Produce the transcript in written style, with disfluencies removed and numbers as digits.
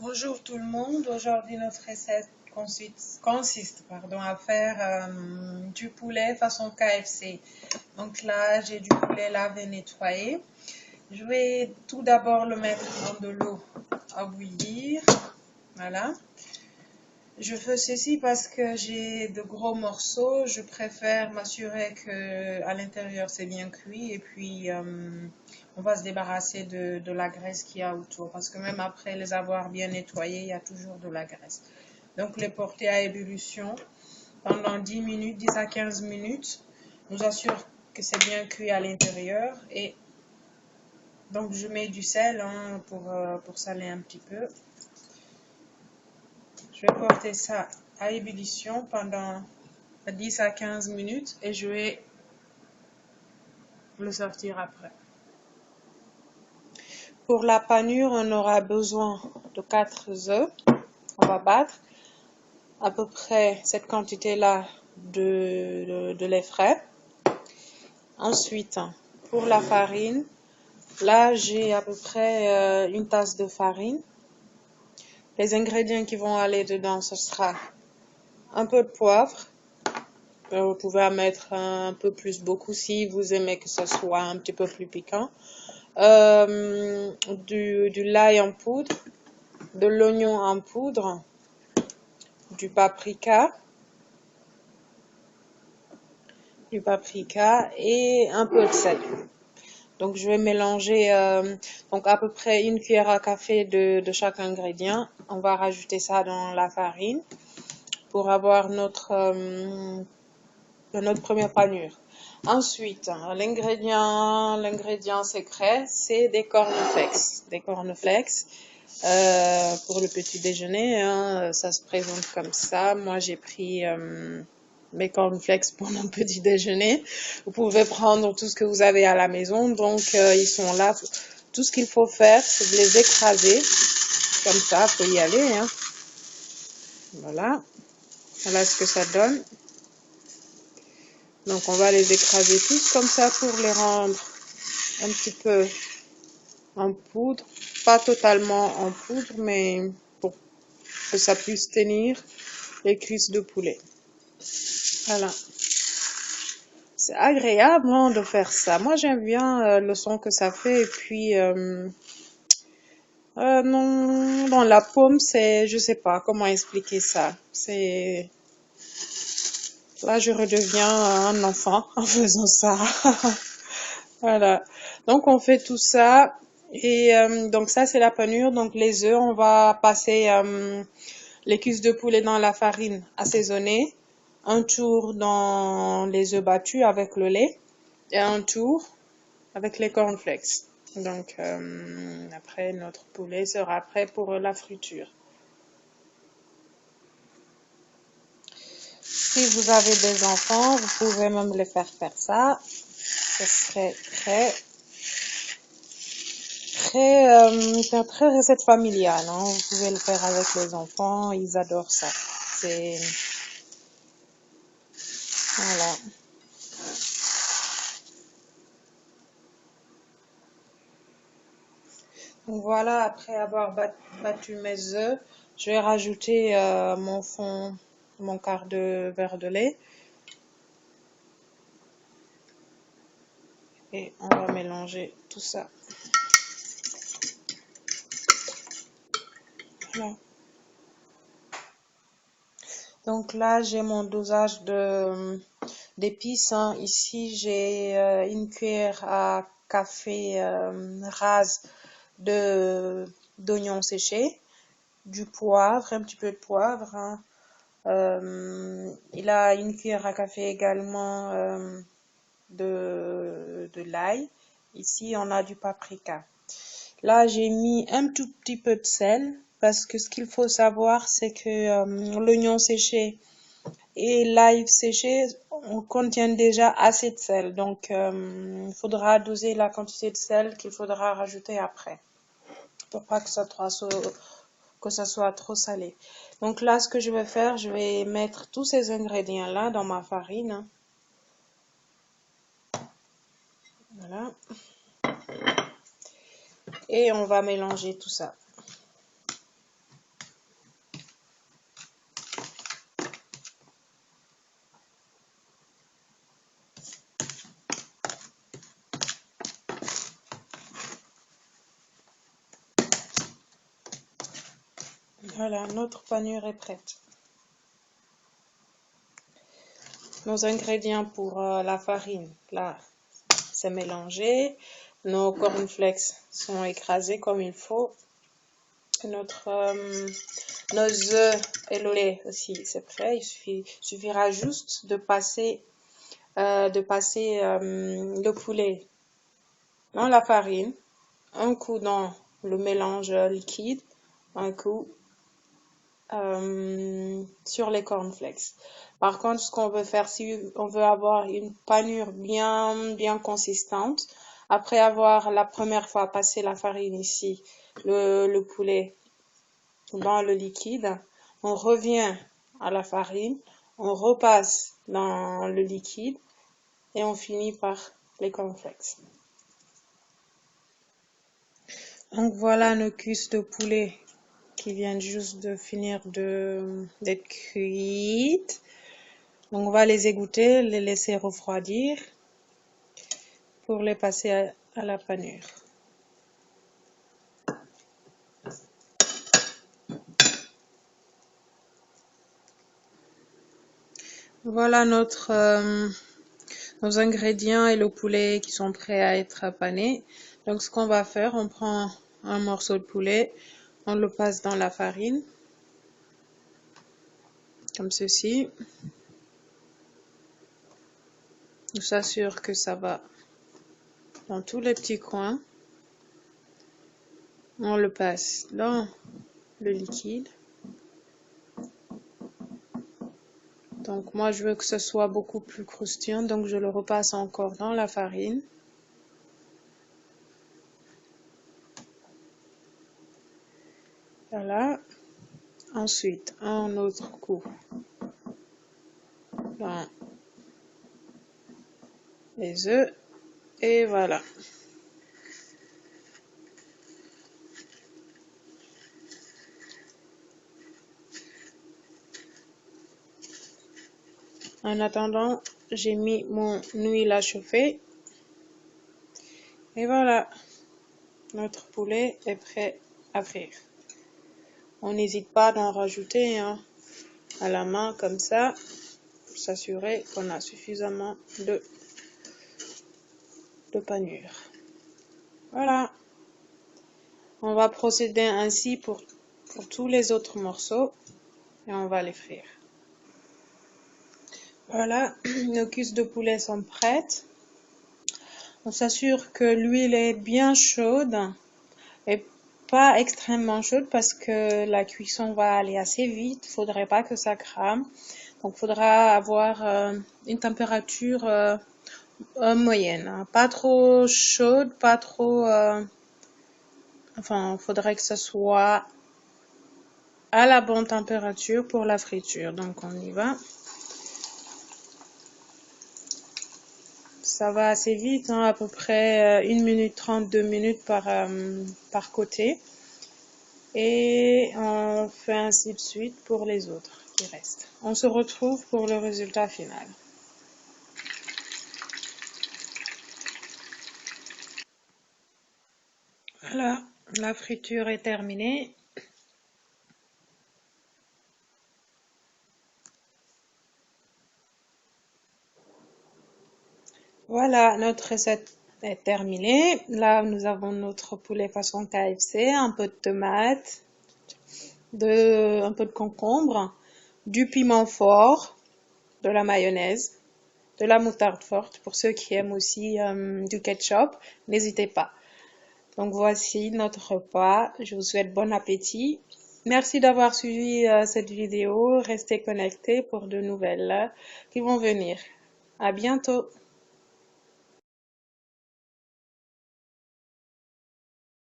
Bonjour tout le monde. Aujourd'hui, notre recette consiste à faire du poulet façon KFC. Donc là, j'ai du poulet lavé, nettoyé. Je vais tout d'abord le mettre dans de l'eau à bouillir. Voilà. Je fais ceci parce que j'ai de gros morceaux. Je préfère m'assurer que à l'intérieur c'est bien cuit et puis on va se débarrasser de la graisse qu'il y a autour parce que même après les avoir bien nettoyés, il y a toujours de la graisse. Donc les porter à ébullition pendant 10 minutes, 10 à 15 minutes, nous assure que c'est bien cuit à l'intérieur et donc je mets du sel pour saler un petit peu. Je vais porter ça à ébullition pendant 10 à 15 minutes et je vais le sortir après. Pour la panure, on aura besoin de 4 œufs. On va battre à peu près cette quantité-là de lait frais. Ensuite, pour la farine, là j'ai à peu près une tasse de farine. Les ingrédients qui vont aller dedans, ce sera un peu de poivre. Vous pouvez en mettre un peu plus, beaucoup, si vous aimez que ce soit un petit peu plus piquant. Du l'ail en poudre, de l'oignon en poudre, du paprika et un peu de sel. Donc je vais mélanger donc à peu près une cuillère à café de chaque ingrédient. On va rajouter ça dans la farine pour avoir notre première panure. Ensuite, l'ingrédient secret, c'est des cornflakes. Des cornflakes pour le petit déjeuner, hein, ça se présente comme ça. Moi, j'ai pris mes cornflakes pour mon petit déjeuner. Vous pouvez prendre tout ce que vous avez à la maison. Donc, ils sont là. Tout ce qu'il faut faire, c'est de les écraser. Comme ça, il faut y aller. Hein. Voilà. Voilà ce que ça donne. Donc on va les écraser tous comme ça pour les rendre un petit peu en poudre. Pas totalement en poudre, mais pour que ça puisse tenir les cuisses de poulet. Voilà. C'est agréable hein, de faire ça. Moi j'aime bien le son que ça fait. Et puis non, dans la pomme, c'est, je sais pas comment expliquer ça. C'est là je redeviens un enfant en faisant ça. Voilà. Donc on fait tout ça et donc ça c'est la panure. Donc les œufs, on va passer les cuisses de poulet dans la farine assaisonnée, un tour dans les œufs battus avec le lait et un tour avec les cornflakes. Donc après notre poulet sera prêt pour la friture. Si vous avez des enfants, vous pouvez même les faire ça. Ce serait c'est un très recette familiale, hein. Vous pouvez le faire avec les enfants, ils adorent ça. C'est voilà. Donc voilà, après avoir battu mes œufs, je vais rajouter mon quart de verre de lait et on va mélanger tout ça. Voilà. Donc là, j'ai mon dosage d'épices. Hein. Ici, j'ai une cuillère à café rase d'oignons séchés, du poivre, un petit peu de poivre. Hein. Il a une cuillère à café également de l'ail. Ici, on a du paprika. Là, j'ai mis un tout petit peu de sel parce que ce qu'il faut savoir, c'est que l'oignon séché et l'ail séché contiennent déjà assez de sel. Donc, il faudra doser la quantité de sel qu'il faudra rajouter après pour pas que ça soit trop salé. Donc là, ce que je vais faire, je vais mettre tous ces ingrédients-là dans ma farine. Voilà. Et on va mélanger tout ça. Voilà, notre panure est prête. Nos ingrédients pour la farine, là, c'est mélangé. Nos cornflakes sont écrasés comme il faut. Nos œufs et le lait aussi, c'est prêt. Il suffira juste de passer le poulet dans la farine, un coup dans le mélange liquide, un coup sur les cornflakes. Par contre, ce qu'on veut faire, si on veut avoir une panure bien consistante, après avoir la première fois passé la farine ici, le poulet dans le liquide, on revient à la farine, on repasse dans le liquide et on finit par les cornflakes. Donc voilà nos cuisses de poulet qui viennent juste de finir d'être cuites. Donc on va les égoutter, les laisser refroidir pour les passer à la panure. Voilà nos ingrédients et le poulet qui sont prêts à être panés. Donc ce qu'on va faire, on prend un morceau de poulet, on le passe dans la farine, comme ceci. On s'assure que ça va dans tous les petits coins. On le passe dans le liquide. Donc moi je veux que ce soit beaucoup plus croustillant, donc je le repasse encore dans la farine. Voilà. Ensuite, un autre coup dans les œufs. Et voilà. En attendant, j'ai mis mon huile à chauffer. Et voilà. Notre poulet est prêt à frire. On n'hésite pas d'en rajouter à la main comme ça. Pour s'assurer qu'on a suffisamment de panure. Voilà. On va procéder ainsi pour tous les autres morceaux et on va les frire. Voilà, nos cuisses de poulet sont prêtes. On s'assure que l'huile est bien chaude et pas extrêmement chaude parce que la cuisson va aller assez vite. Il ne faudrait pas que ça crame. Donc il faudra avoir une température moyenne, hein. Pas trop chaude, pas trop... Enfin, il faudrait que ce soit à la bonne température pour la friture. Donc on y va. Ça va assez vite, hein, à peu près 1 minute 30, 2 minutes par côté. Et on fait ainsi de suite pour les autres qui restent. On se retrouve pour le résultat final. Voilà, la friture est terminée. Voilà, notre recette est terminée. Là, nous avons notre poulet façon KFC, un peu de tomate, un peu de concombre, du piment fort, de la mayonnaise, de la moutarde forte. Pour ceux qui aiment aussi du ketchup, n'hésitez pas. Donc voici notre repas. Je vous souhaite bon appétit. Merci d'avoir suivi cette vidéo. Restez connectés pour de nouvelles qui vont venir. À bientôt.